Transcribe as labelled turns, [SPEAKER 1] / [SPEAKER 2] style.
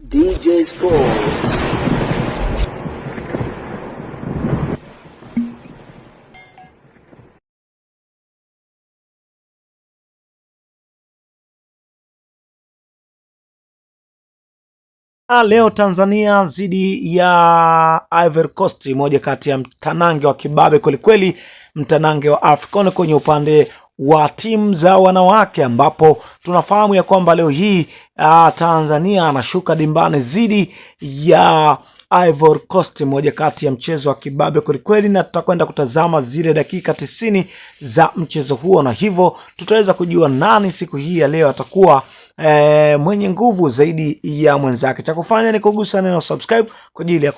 [SPEAKER 1] DJ Sports. Leo Tanzania zidi ya Ivory Coast, moja kati ya mtanange wa kibabe kwelikweli, mtanange wa AFCON kwenye upande wa timu za wanawake, ambapo tunafahamu ya kwamba leo hii Tanzania anashuka dimbani zidi ya Ivory Coast, moja kati ya mchezo wa kibabe kwelikweli, na tutakwenda kutazama zile dakika 90 za mchezo huo, na hivyo tutaweza kujua nani siku hii ya leo atakuwa mwenye nguvu zaidi ya mwenzake. Cha kufanya ni kugusa neno subscribe kwa ajili ya